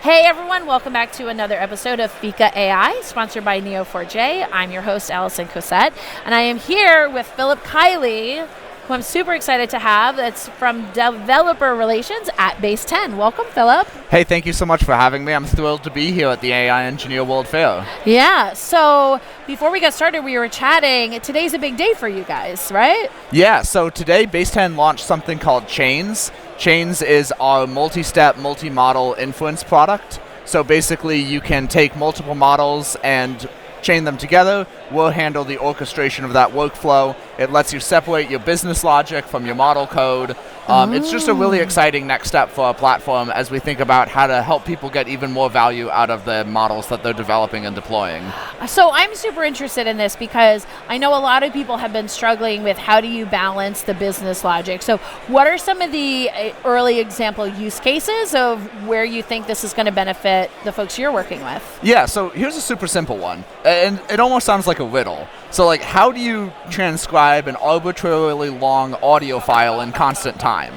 Hey everyone, welcome back to another episode of Fika AI, sponsored by Neo4j. I'm your host, Allison Cosette, and I am here with Phillip Kiely, who I'm super excited to have. That's from Developer Relations at Base 10. Welcome, Phillip. Hey, thank you so much for having me. I'm thrilled to be here at the AI Engineer World Fair. Yeah, so before we got started, we were chatting. Today's a big day for you guys, right? Yeah, so today Base 10 launched something called Chains. Chains is our multi-step, multi-model inference product. So basically you can take multiple models and chain them together. We'll handle the orchestration of that workflow. It lets you separate your business logic from your model code. It's just a really exciting next step for our platform as we think about how to help people get even more value out of the models that they're developing and deploying. So I'm super interested in this because I know a lot of people have been struggling with how do you balance the business logic. So what are some of the early example use cases of where you think this is going to benefit the folks you're working with? Yeah, so here's a super simple one. And it almost sounds like a riddle. So like, how do you transcribe an arbitrarily long audio file in constant time?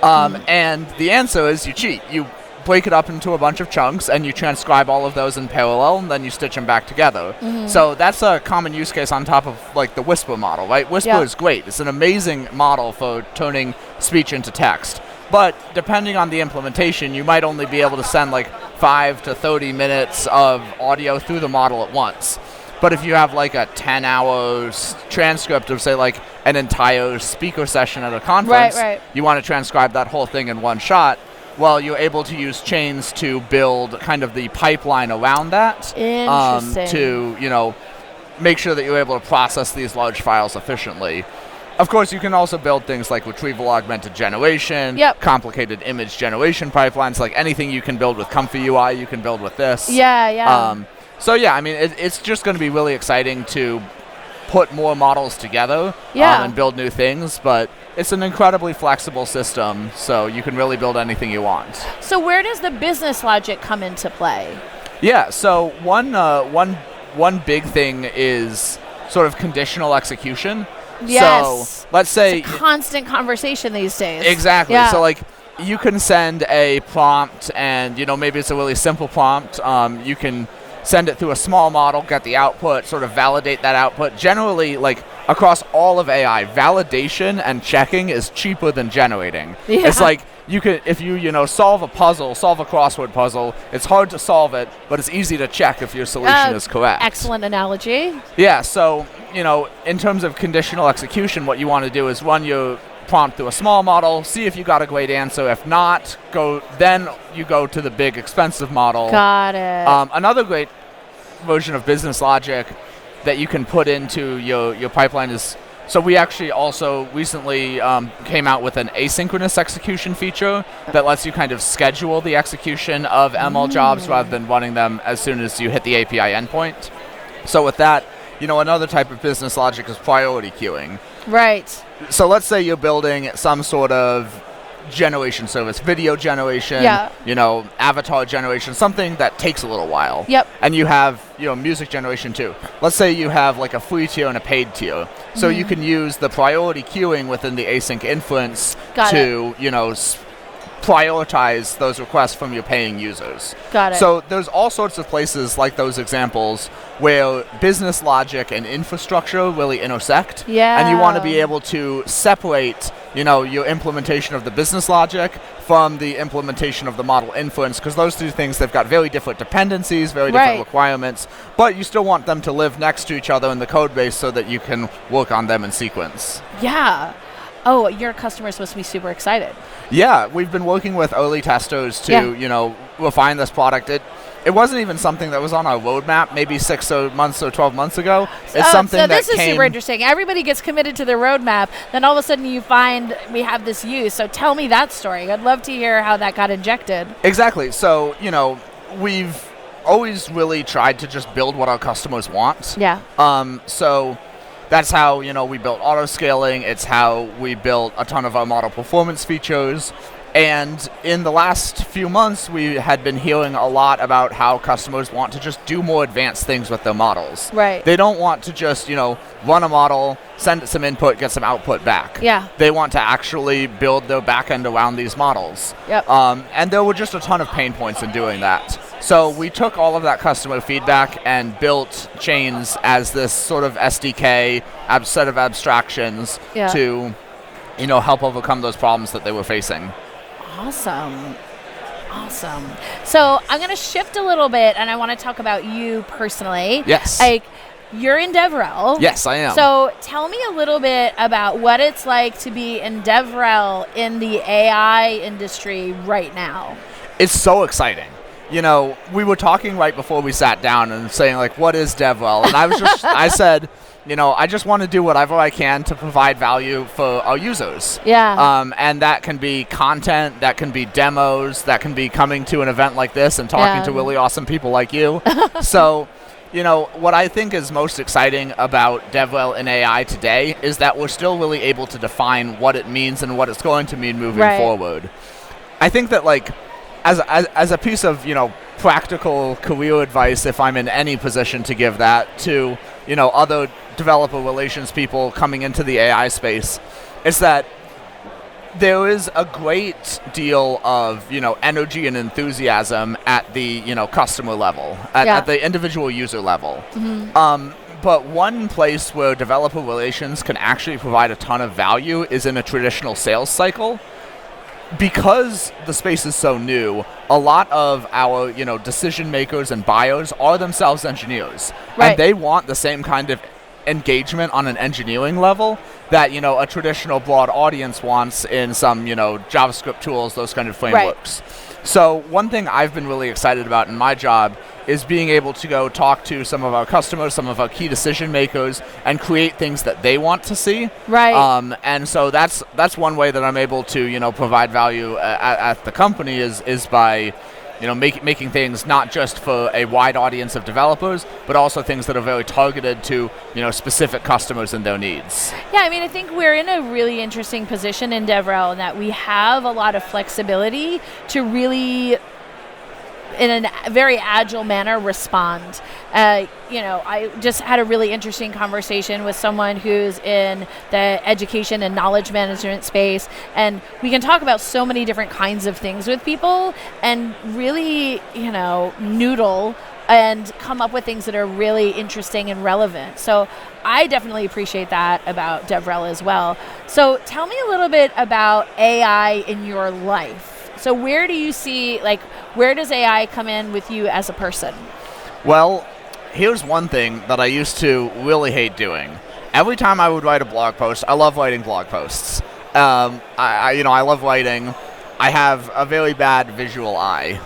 And the answer is you cheat. You break it up into a bunch of chunks and you transcribe all of those in parallel and then you stitch them back together. So that's a common use case on top of like the Whisper model, right? Whisper is great. It's an amazing model for turning speech into text. But depending on the implementation, you might only be able to send like 5 to 30 minutes of audio through the model at once. But if you have like a 10-hour transcript of, say, like an entire speaker session at a conference, you want to transcribe that whole thing in one shot, well, you're able to use chains to build kind of the pipeline around that to, you know, make sure that you're able to process these large files efficiently. Of course, you can also build things like Retrieval-Augmented Generation, complicated image generation pipelines, like anything you can build with Comfy UI, you can build with this. So yeah, I mean, it's just going to be really exciting to put more models together and build new things, but it's an incredibly flexible system, so you can really build anything you want. So where does the business logic come into play? Yeah, so one big thing is sort of conditional execution. Yes. So let's say it's a constant conversation these days. Exactly. Yeah. So like you can send a prompt and, you know, maybe it's a really simple prompt. You can send it through a small model, get the output, sort of validate that output. Generally, like across all of AI, validation and checking is cheaper than generating. It's like you can, if you know, solve a crossword puzzle, it's hard to solve it, but it's easy to check if your solution is correct. Excellent analogy. Yeah, so, you know, in terms of conditional execution, what you want to do is run your prompt through a small model, see if you got a great answer. If not, then you go to the big expensive model. Got it. Another great version of business logic that you can put into your pipeline is, so we actually also recently came out with an asynchronous execution feature that lets you kind of schedule the execution of ML jobs rather than running them as soon as you hit the API endpoint. So with that, you know, another type of business logic is priority queuing. Right. So let's say you're building some sort of generation service, video generation, you know, avatar generation, something that takes a little while. And you have, you know, music generation too. Let's say you have like a free tier and a paid tier. So you can use the priority queuing within the async inference to, you know, prioritize those requests from your paying users. Got it. So there's all sorts of places like those examples where business logic and infrastructure really intersect. And you want to be able to separate, you know, your implementation of the business logic from the implementation of the model inference, because those two things, they've got very different dependencies, very different requirements, but you still want them to live next to each other in the code base so that you can work on them in sequence. Oh, your customers must be super excited. Yeah, we've been working with early testers to, you know, refine this product. It wasn't even something that was on our roadmap maybe 6 months or 12 months ago. It's something so that this is super interesting. Everybody gets committed to their roadmap, then all of a sudden you find we have this use. So tell me that story. I'd love to hear how that got injected. Exactly. So, you know, we've always really tried to just build what our customers want. So that's how, we built auto-scaling. It's how we built a ton of our model performance features. And in the last few months, we had been hearing a lot about how customers want to just do more advanced things with their models. Right. They don't want to just, run a model, send it some input, get some output back. Yeah. They want to actually build their backend around these models. Yep. And there were just a ton of pain points in doing that. So we took all of that customer feedback and built Chains as this sort of SDK set of abstractions to, help overcome those problems that they were facing. Awesome. So I'm going to shift a little bit, and I want to talk about you personally. Yes. You're in DevRel. Yes, I am. So tell me a little bit about what it's like to be in DevRel in the AI industry right now. It's so exciting. We were talking right before we sat down and saying, what is DevRel? And I said, I just want to do whatever I can to provide value for our users. Yeah. And that can be content, that can be demos, that can be coming to an event like this and talking to really awesome people like you. So, what I think is most exciting about DevRel in AI today is that we're still really able to define what it means and what it's going to mean moving forward. I think that, as a piece of, practical career advice, if I'm in any position to give that to, other developer relations people coming into the AI space, is that there is a great deal of, energy and enthusiasm at the, customer level, at the individual user level. Mm-hmm. But one place where developer relations can actually provide a ton of value is in a traditional sales cycle. Because the space is so new, a lot of our, decision makers and buyers are themselves engineers. Right. And they want the same kind of engagement on an engineering level that, a traditional broad audience wants in some, JavaScript tools, those kind of frameworks. Right. So one thing I've been really excited about in my job is being able to go talk to some of our customers, some of our key decision makers, and create things that they want to see. Right. And so that's one way that I'm able to, provide value at the company is by, making things not just for a wide audience of developers, but also things that are very targeted to, specific customers and their needs. Yeah, I think we're in a really interesting position in DevRel in that we have a lot of flexibility to really, in a very agile manner, respond. I just had a really interesting conversation with someone who's in the education and knowledge management space, and we can talk about so many different kinds of things with people and really, noodle and come up with things that are really interesting and relevant. So I definitely appreciate that about DevRel as well. So tell me a little bit about AI in your life. So where do you see, where does AI come in with you as a person? Well, here's one thing that I used to really hate doing. Every time I would write a blog post, I love writing blog posts. I love writing. I have a very bad visual eye.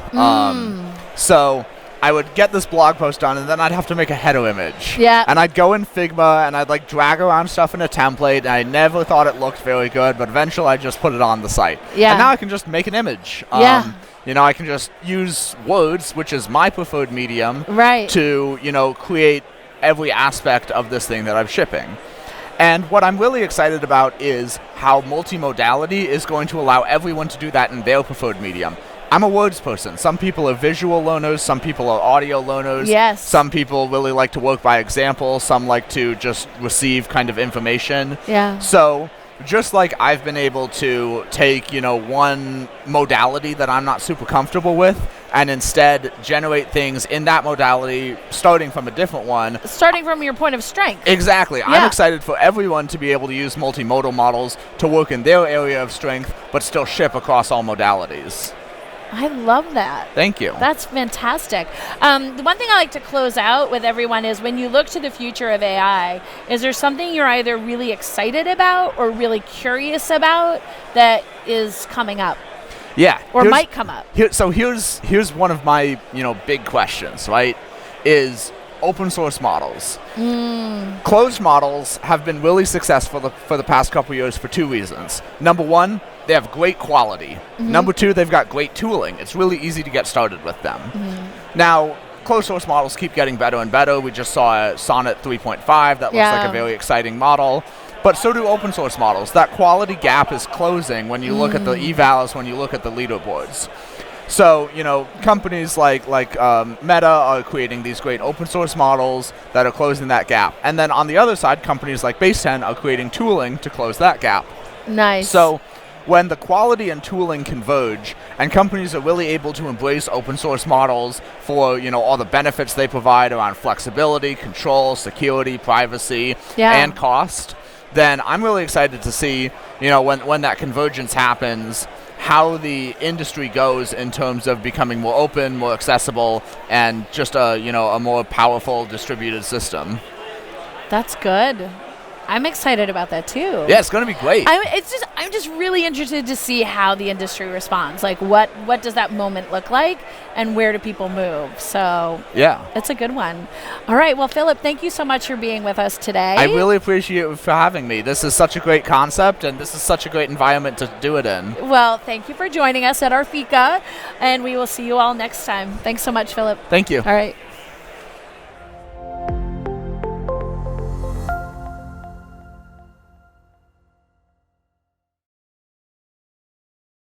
So I would get this blog post done, and then I'd have to make a header image. Yeah. And I'd go in Figma, and I'd drag around stuff in a template, and I never thought it looked very good, but eventually I just put it on the site. Yeah. And now I can just make an image. Yeah. I can just use words, which is my preferred medium, right, to, create every aspect of this thing that I'm shipping. And what I'm really excited about is how multimodality is going to allow everyone to do that in their preferred medium. I'm a words person. Some people are visual learners. Some people are audio learners. Yes. Some people really like to work by example. Some like to just receive kind of information. Yeah. So just like I've been able to take, one modality that I'm not super comfortable with and instead generate things in that modality starting from a different one. Starting from your point of strength. Exactly. Yeah. I'm excited for everyone to be able to use multimodal models to work in their area of strength, but still ship across all modalities. I love that. Thank you. That's fantastic. The one thing I like to close out with everyone is when you look to the future of AI, is there something you're either really excited about or really curious about that is coming up? Yeah. Or might come up. Here's one of my, big questions, right? Is open source models. Closed models have been really successful for the past couple years for two reasons. Number one, they have great quality. Number two, they've got great tooling. It's really easy to get started with them. Now, closed source models keep getting better and better. We just saw a Sonnet 3.5 that looks like a very exciting model. But so do open source models. That quality gap is closing when you look at the evals, when you look at the leaderboards. So, companies like Meta are creating these great open source models that are closing that gap. And then on the other side, companies like Base 10 are creating tooling to close that gap. Nice. So when the quality and tooling converge and companies are really able to embrace open source models for, all the benefits they provide around flexibility, control, security, privacy, and cost, then I'm really excited to see, when that convergence happens, how the industry goes in terms of becoming more open, more accessible, and just a more powerful distributed system. That's good. I'm excited about that too. Yeah, it's going to be great. I'm just really interested to see how the industry responds. Like, what does that moment look like, and where do people move? So yeah, it's a good one. All right, well, Phillip, thank you so much for being with us today. I really appreciate you for having me. This is such a great concept, and this is such a great environment to do it in. Well, thank you for joining us at our Fika, and we will see you all next time. Thanks so much, Phillip. Thank you. All right.